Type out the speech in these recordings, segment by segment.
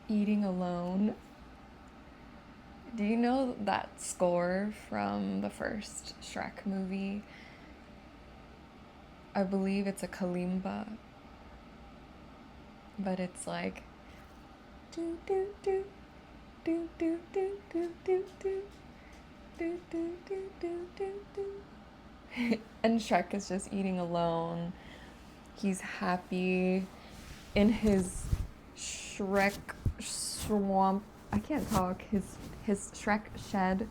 eating alone. Do you know that score from the first Shrek movie? I believe it's a kalimba, but it's like do do do do do do do do do do do do do do do. And Shrek is just eating alone. He's happy in his Shrek swamp. I can't talk. His Shrek shed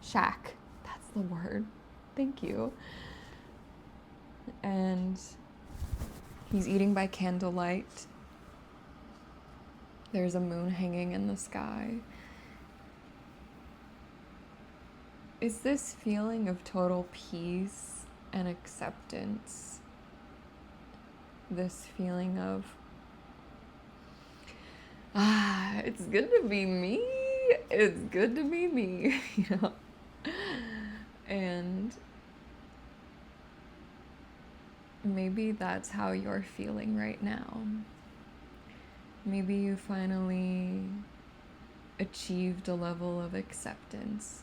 shack. That's the word. Thank you. And he's eating by candlelight. There's a moon hanging in the sky. Is this feeling of total peace and acceptance, this feeling of, it's good to be me, it's good to be me, you know? And maybe that's how you're feeling right now. Maybe you finally achieved a level of acceptance,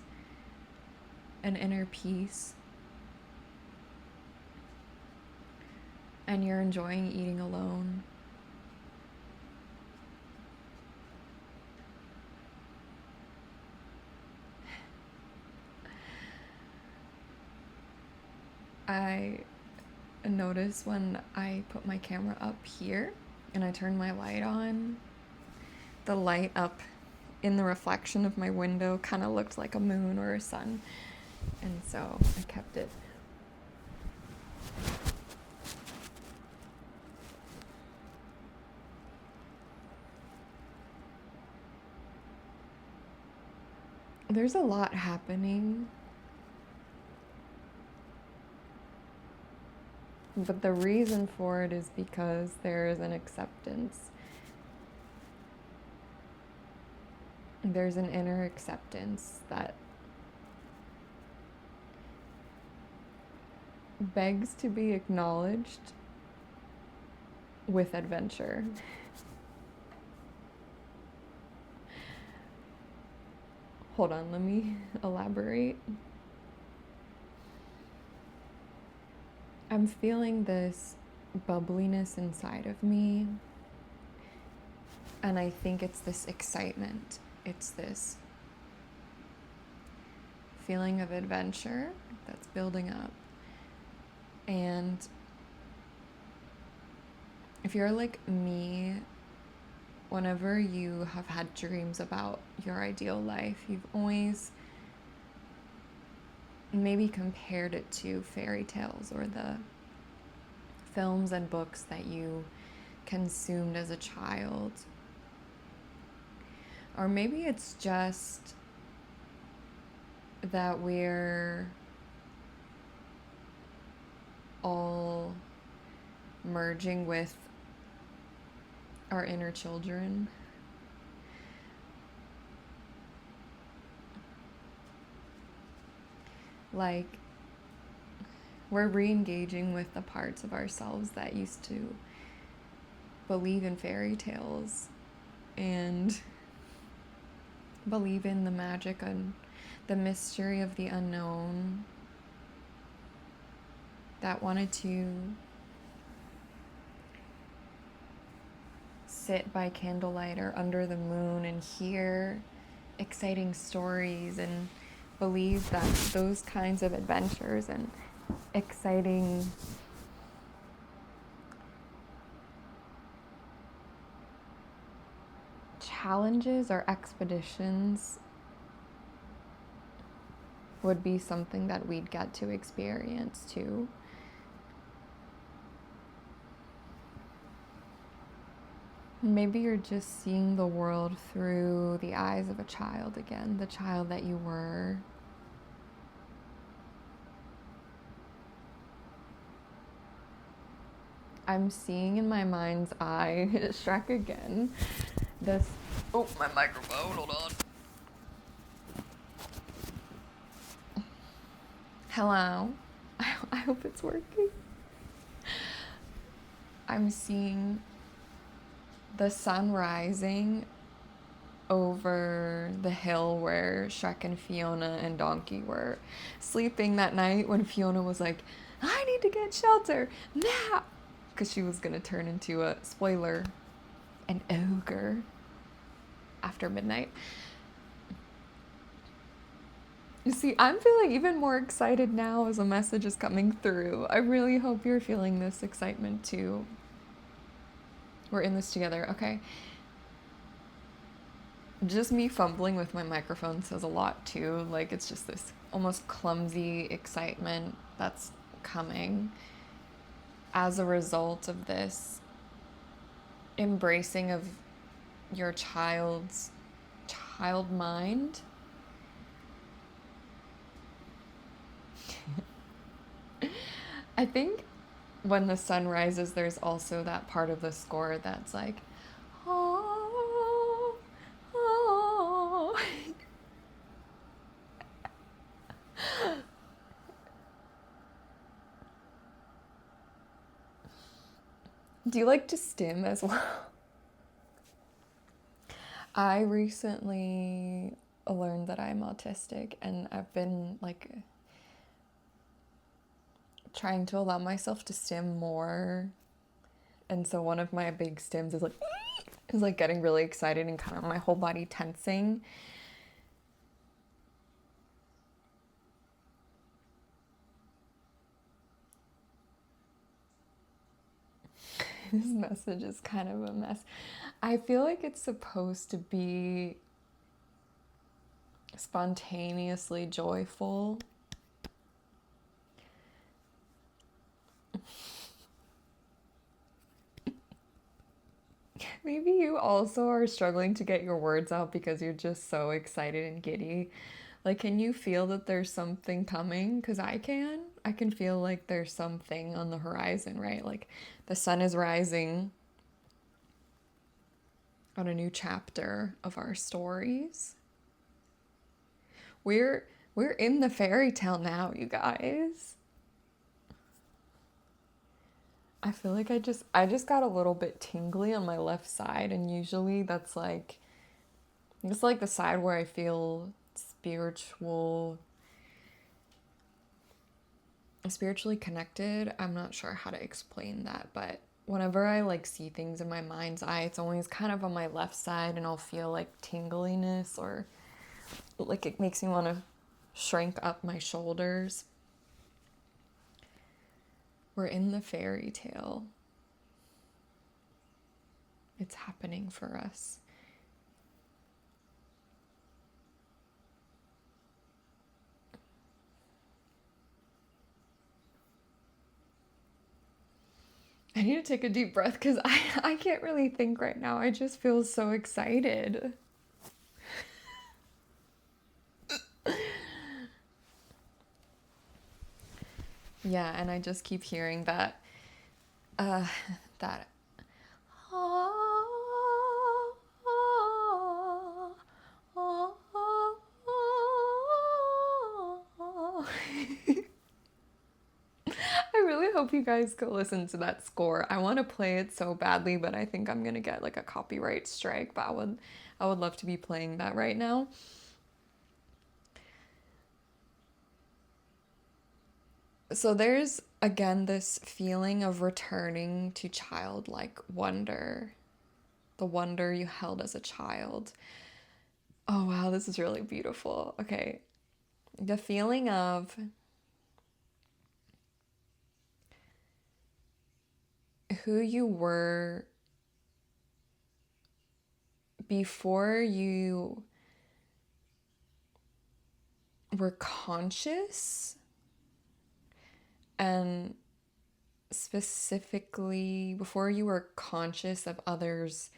an inner peace, and you're enjoying eating alone. I notice when I put my camera up here and I turn my light on, the light up in the reflection of my window kind of looked like a moon or a sun, and so I kept it. There's a lot happening, but the reason for it is because there is an acceptance. There's an inner acceptance that begs to be acknowledged with adventure. Hold on, let me elaborate. I'm feeling this bubbliness inside of me, and I think it's this excitement. It's this feeling of adventure that's building up. And if you're like me, whenever you have had dreams about your ideal life, you've always maybe compared it to fairy tales or the films and books that you consumed as a child. Or maybe it's just that we're all merging with our inner children. Like, we're re-engaging with the parts of ourselves that used to believe in fairy tales and believe in the magic and the mystery of the unknown, that wanted to sit by candlelight or under the moon and hear exciting stories and believe that those kinds of adventures and exciting challenges or expeditions would be something that we'd get to experience too. Maybe you're just seeing the world through the eyes of a child again, the child that you were. I'm seeing in my mind's eye, Shrek again, this, oh, my microphone, hold on. Hello, I hope it's working. I'm seeing the sun rising over the hill where Shrek and Fiona and Donkey were sleeping that night when Fiona was like, I need to get shelter now. Because she was going to turn into a, spoiler, an ogre after midnight. You see, I'm feeling even more excited now as a message is coming through. I really hope you're feeling this excitement too. We're in this together, okay? Just me fumbling with my microphone says a lot too. Like, it's just this almost clumsy excitement that's coming as a result of this embracing of your child mind. I think when the sun rises, there's also that part of the score that's like, oh, oh. Do you like to stim as well? I recently learned that I'm autistic, and I've been like trying to allow myself to stim more. And so one of my big stims is like getting really excited and kind of my whole body tensing. This message is kind of a mess. I feel like it's supposed to be spontaneously joyful. Maybe you also are struggling to get your words out because you're just so excited and giddy. Like, can you feel that there's something coming? Because I can. I can feel like there's something on the horizon, right? Like, the sun is rising on a new chapter of our stories. We're in the fairy tale now, you guys. I feel like I just got a little bit tingly on my left side, and usually that's like it's like the side where I feel spiritually connected. I'm not sure how to explain that, but whenever I like see things in my mind's eye, it's always kind of on my left side, and I'll feel like tingliness, or like it makes me want to shrink up my shoulders. We're in the fairy tale. It's happening for us. I need to take a deep breath because I can't really think right now. I just feel so excited. Yeah, and I just keep hearing that, uh, that. I really hope you guys go listen to that score. I want to play it so badly, but I think I'm gonna get like a copyright strike. But I would love to be playing that right now. So there's again this feeling of returning to childlike wonder, the wonder you held as a child. Oh wow, this is really beautiful. Okay. The feeling of who you were before you were conscious, and specifically before you were conscious of others'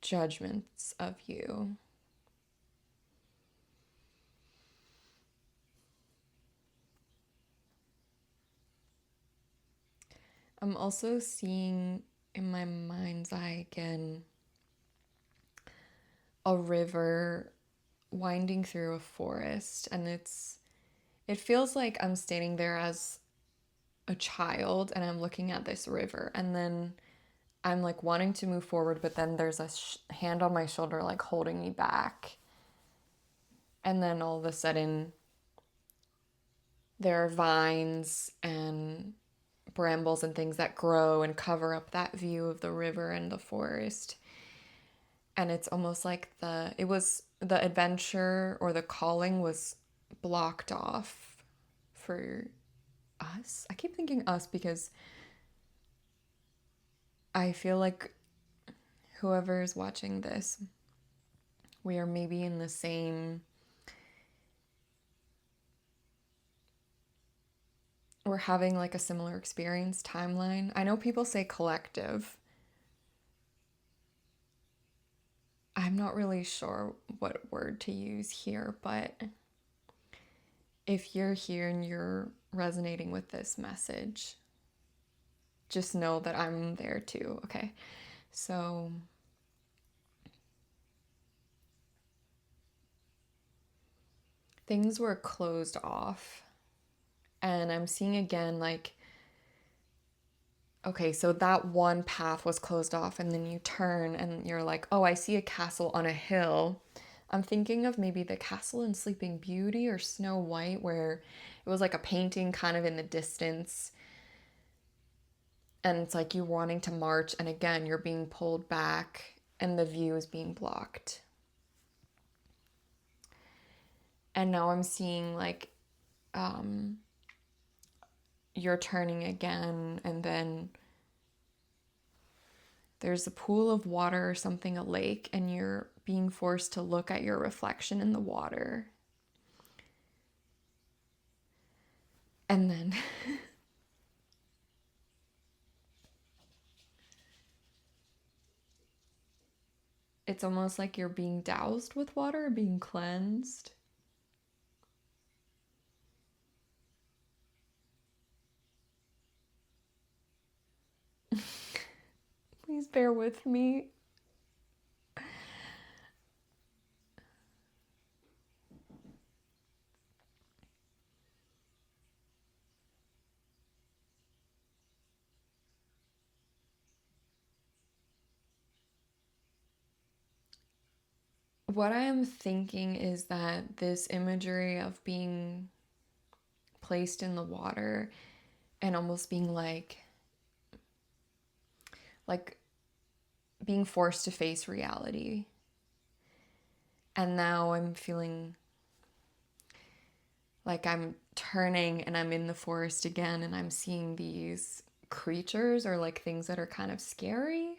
judgments of you. I'm also seeing in my mind's eye again a river winding through a forest, and it feels like I'm standing there as a child and I'm looking at this river, and then I'm like wanting to move forward, but then there's a hand on my shoulder like holding me back. And then all of a sudden, there are vines and brambles and things that grow and cover up that view of the river and the forest. And it's almost like the adventure or the calling was blocked off for us. I keep thinking us because I feel like whoever is watching this, we are maybe in the same, we're having like a similar experience timeline. I know people say collective. I'm not really sure what word to use here, but if you're here and you're resonating with this message, just know that I'm there too, okay? So things were closed off, and I'm seeing again like, okay, so that one path was closed off, and then you turn and you're like, oh, I see a castle on a hill. I'm thinking of maybe the castle in Sleeping Beauty or Snow White, where it was like a painting kind of in the distance. And it's like you wanting to march, and again, you're being pulled back, and the view is being blocked. And now I'm seeing like you're turning again, and then there's a pool of water or something, a lake, and you're being forced to look at your reflection in the water. And then it's almost like you're being doused with water, being cleansed. Please bear with me. What I am thinking is that this imagery of being placed in the water and almost being like being forced to face reality. And now I'm feeling like I'm turning and I'm in the forest again, and I'm seeing these creatures or like things that are kind of scary.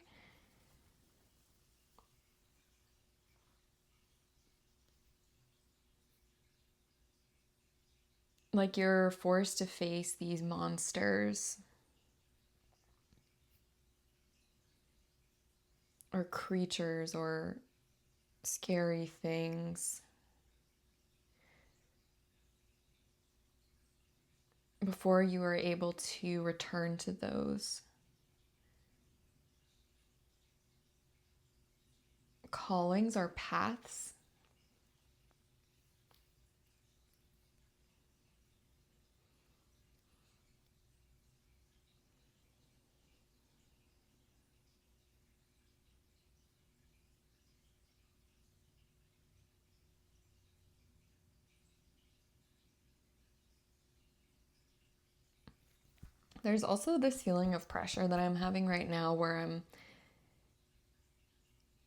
Like you're forced to face these monsters or creatures or scary things before you are able to return to those callings or paths. There's also this feeling of pressure that I'm having right now where I'm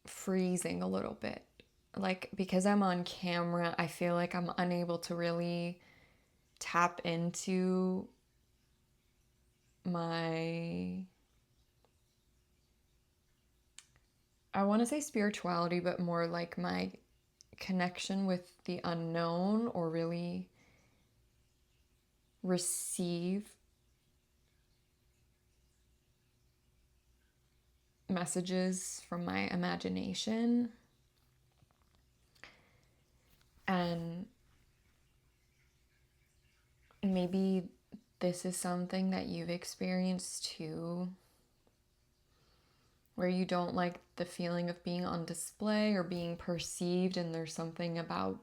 freezing a little bit. Like, because I'm on camera, I feel like I'm unable to really tap into my, I want to say spirituality, but more like my connection with the unknown, or really receive messages from my imagination. And maybe this is something that you've experienced too, where you don't like the feeling of being on display or being perceived, and there's something about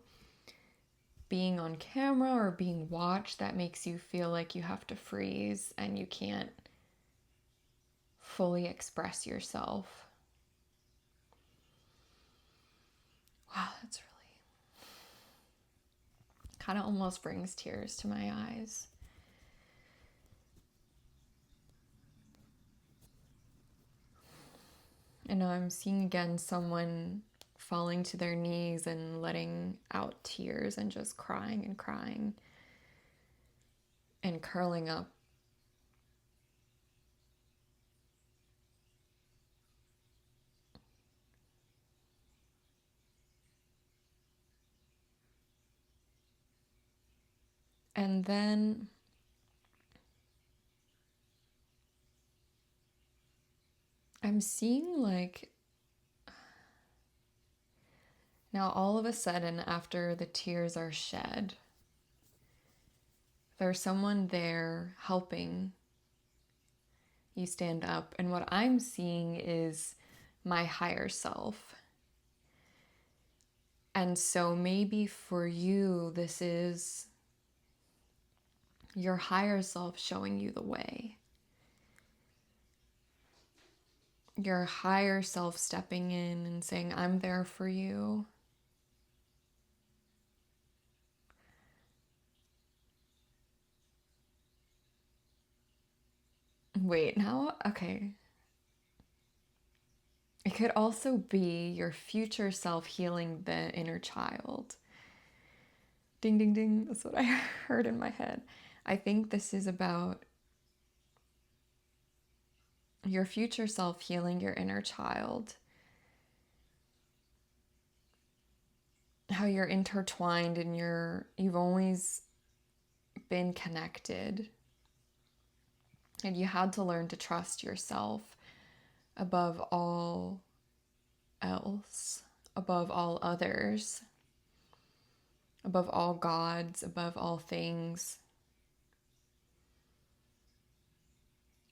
being on camera or being watched that makes you feel like you have to freeze and you can't fully express yourself. Wow, that's really kind of almost brings tears to my eyes. And now I'm seeing again someone falling to their knees and letting out tears and just crying and curling up. And then I'm seeing like now all of a sudden after the tears are shed, there's someone there helping you stand up. And what I'm seeing is my higher self. And so maybe for you, this is your higher self showing you the way. Your higher self stepping in and saying, I'm there for you. Wait, now? Okay. It could also be your future self healing the inner child. Ding, ding, ding. That's what I heard in my head. I think this is about your future self healing your inner child. How you're intertwined and you've always been connected. And you had to learn to trust yourself above all else, above all others, above all gods, above all things,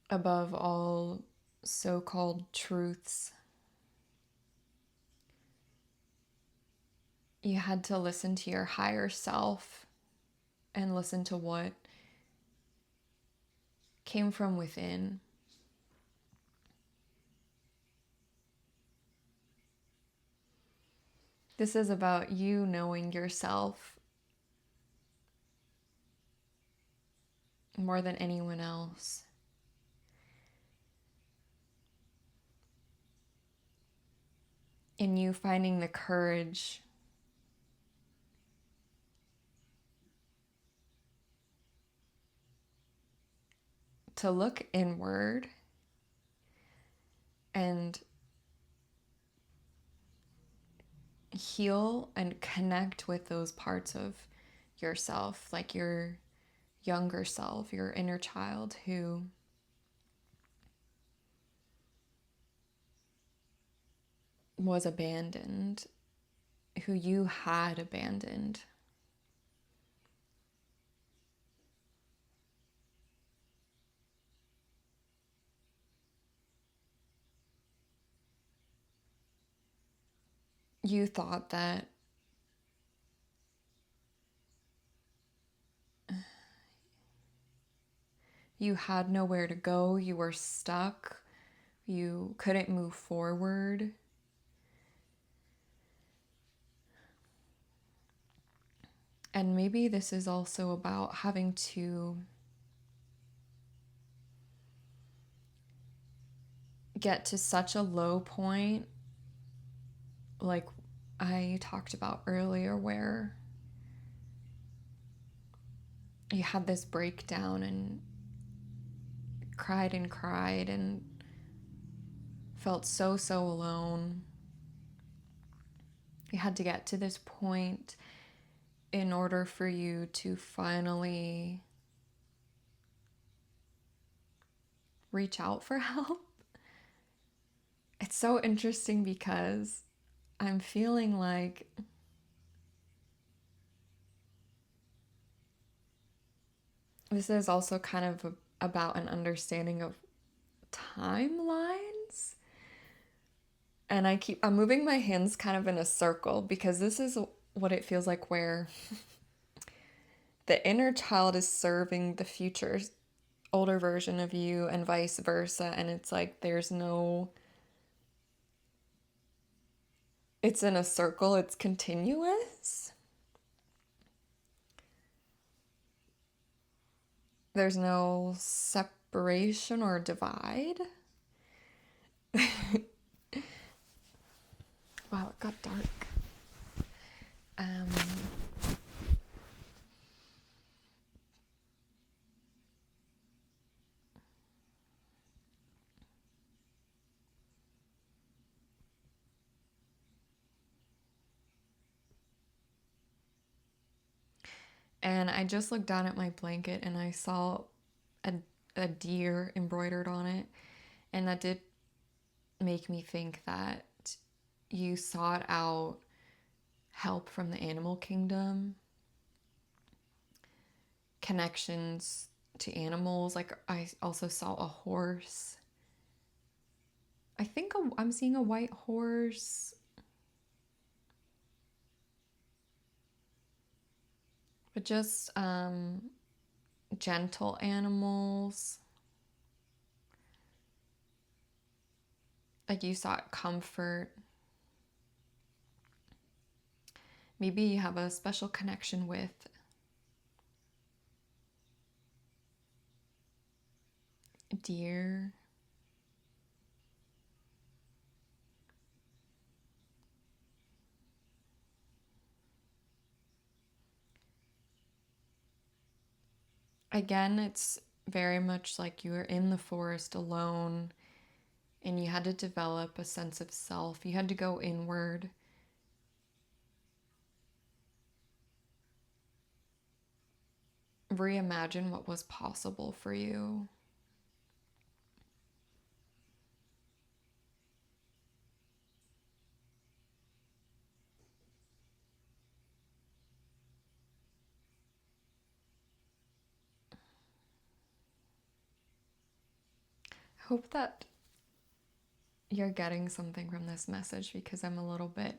above all so-called truths. You had to listen to your higher self and listen to what came from within. This is about you knowing yourself more than anyone else. And you finding the courage to look inward and heal and connect with those parts of yourself, like your younger self, your inner child who was abandoned, who you had abandoned. You thought that you had nowhere to go, you were stuck, you couldn't move forward. And maybe this is also about having to get to such a low point, like I talked about earlier, where you had this breakdown and cried and felt so alone. You had to get to this point in order for you to finally reach out for help. It's so interesting because I'm feeling like this is also kind of about an understanding of timelines. And I'm moving my hands kind of in a circle because this is what it feels like, where the inner child is serving the future older version of you and vice versa, and it's like there's no, it's in a circle, it's continuous. There's no separation or divide. Wow, it got dark. Um, and I just looked down at my blanket and I saw a, a deer embroidered on it. And that did make me think that you sought out help from the animal kingdom, connections to animals. Like I also saw a horse. I think I'm seeing a white horse, but just gentle animals. Like you sought comfort. Maybe you have a special connection with deer. Again, it's very much like you were in the forest alone and you had to develop a sense of self. You had to go inward. Reimagine what was possible for you. I hope that you're getting something from this message because I'm a little bit,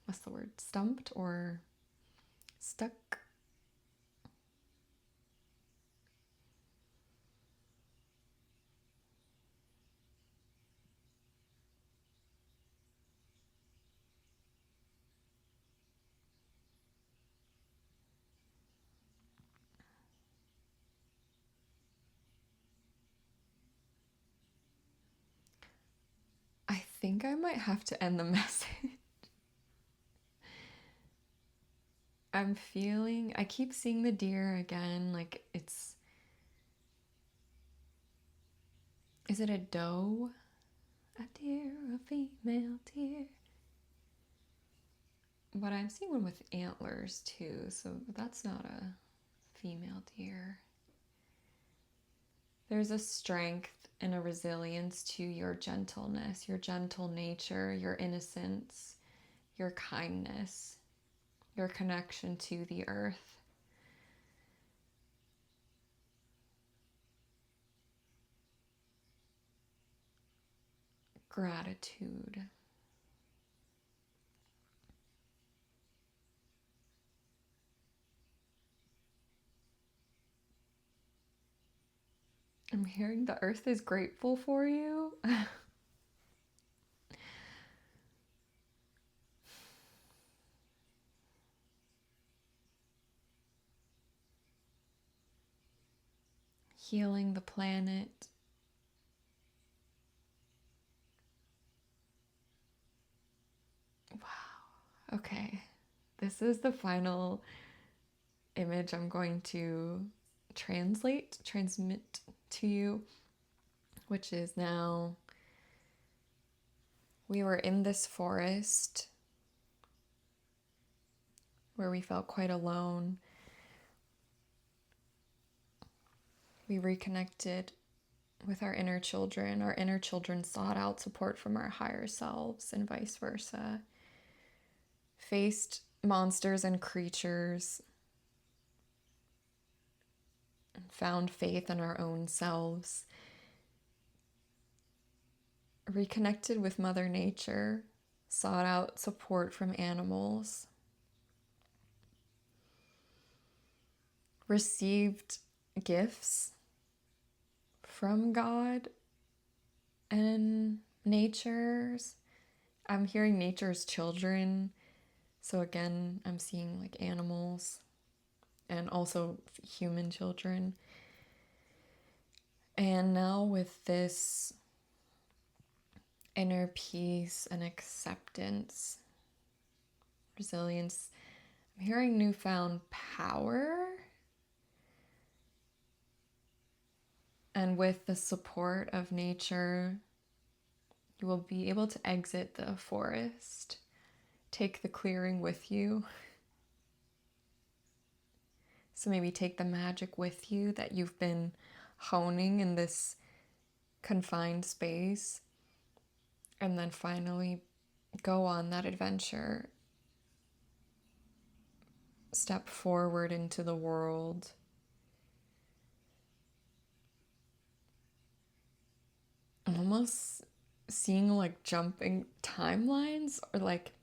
what's the word, stumped or stuck. I think I might have to end the message. I keep seeing the deer again, like is it a doe? A deer, a female deer. But I'm seeing one with antlers too, so that's not a female deer. There's a strength and a resilience to your gentleness, your gentle nature, your innocence, your kindness, your connection to the earth. Gratitude. I'm hearing the earth is grateful for you. Healing the planet. Wow. Okay. This is the final image I'm going to transmit to you, which is now we were in this forest where we felt quite alone. We reconnected with our inner children. Our inner children sought out support from our higher selves and vice versa. Faced monsters and creatures. And found faith in our own selves. Reconnected with Mother Nature. Sought out support from animals. received gifts from God and nature's. I'm hearing nature's children. So again, I'm seeing like animals and also human children. And now with this inner peace and acceptance, resilience, I'm hearing newfound power. And with the support of nature, you will be able to exit the forest, take the clearing with you. So maybe take the magic with you that you've been honing in this confined space, and then finally go on that adventure. Step forward into the world. I'm almost seeing like jumping timelines, or like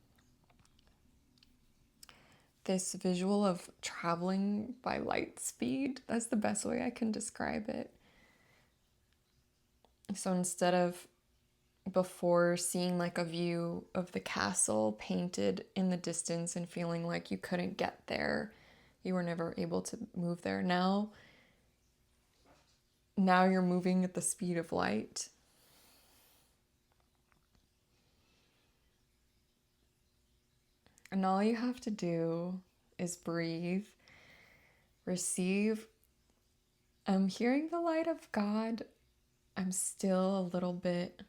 this visual of traveling by light speed. That's the best way I can describe it. So instead of before seeing like a view of the castle painted in the distance and feeling like you couldn't get there, you were never able to move there. Now you're moving at the speed of light. And all you have to do is breathe, receive. I'm hearing the light of God. I'm still a little bit,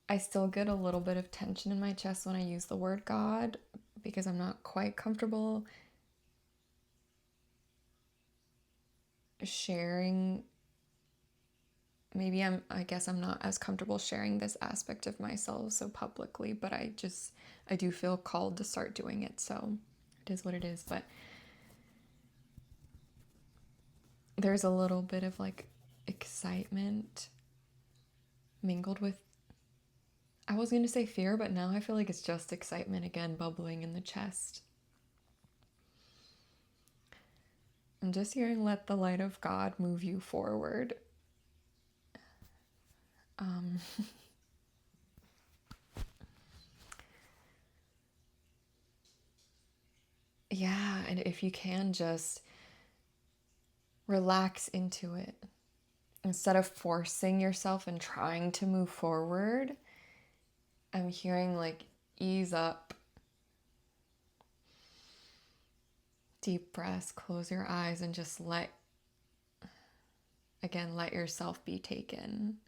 I still get a little bit of tension in my chest when I use the word God because I'm not quite comfortable sharing. Maybe I guess I'm not as comfortable sharing this aspect of myself so publicly, but I do feel called to start doing it. So it is what it is. But there's a little bit of like excitement mingled with, I was going to say fear, but now I feel like it's just excitement again bubbling in the chest. I'm just hearing, let the light of God move you forward. Yeah, and if you can just relax into it. Instead of forcing yourself and trying to move forward, I'm hearing like ease up. Deep breaths, close your eyes, and just let yourself be taken.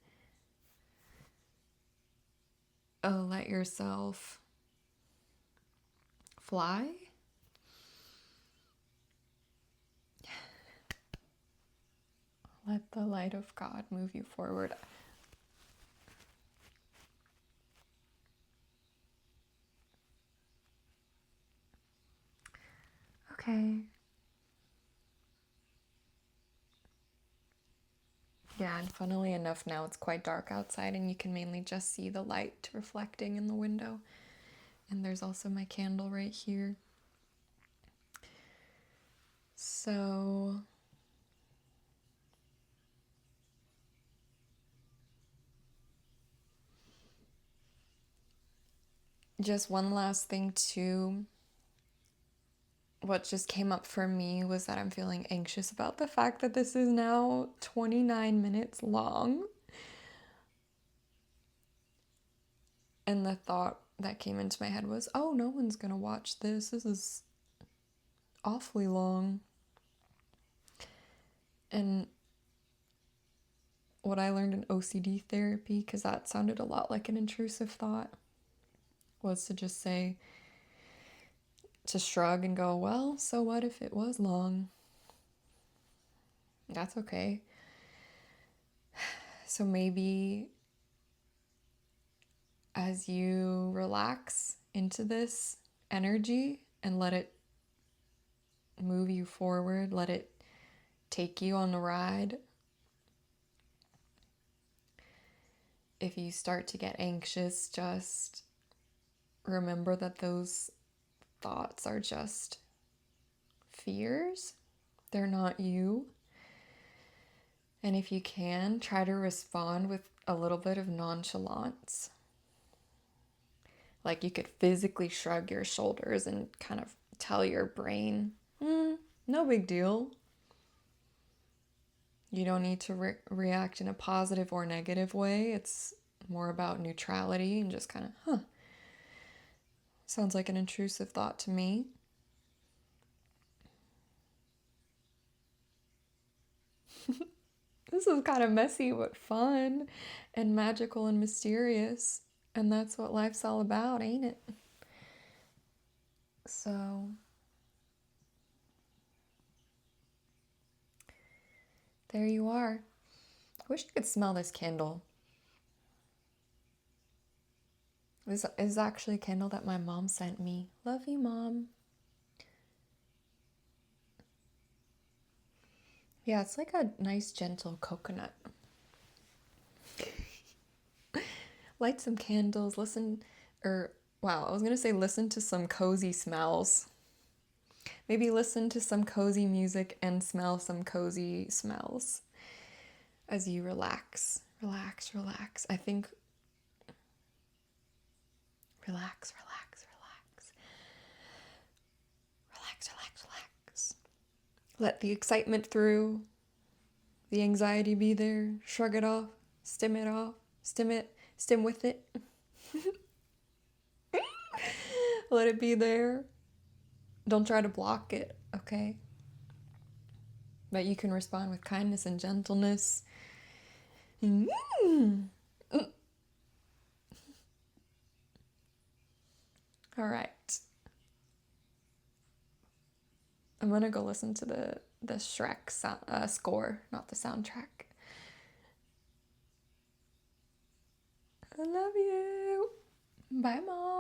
Oh, let yourself fly. Let the light of God move you forward. Okay. Yeah, and funnily enough, now it's quite dark outside and you can mainly just see the light reflecting in the window. And there's also my candle right here. So just one last thing too. What just came up for me was that I'm feeling anxious about the fact that this is now 29 minutes long. And the thought that came into my head was, oh, no one's gonna watch this. This is awfully long. And what I learned in OCD therapy, because that sounded a lot like an intrusive thought, was to just say, to shrug and go, well, so what if it was long? That's okay. So maybe as you relax into this energy and let it move you forward, let it take you on the ride. If you start to get anxious, just remember that those thoughts are just fears. They're not you. And if you can, try to respond with a little bit of nonchalance. Like you could physically shrug your shoulders and kind of tell your brain, no big deal. You don't need to react in a positive or negative way. It's more about neutrality and just kind of, sounds like an intrusive thought to me. This is kind of messy, but fun and magical and mysterious. And that's what life's all about, ain't it? So, there you are. I wish I could smell this candle. This is actually a candle that my mom sent me. Love you, Mom. Yeah, it's like a nice, gentle coconut. Light some candles, listen to some cozy smells. Maybe listen to some cozy music and smell some cozy smells as you relax. Relax, relax. I think relax, relax, relax. Relax, relax, relax. Let the excitement through, the anxiety be there, shrug it off, stim with it. Let it be there. Don't try to block it, okay? But you can respond with kindness and gentleness. All right. I'm gonna go listen to the Shrek score, not the soundtrack. I love you. Bye, Mom.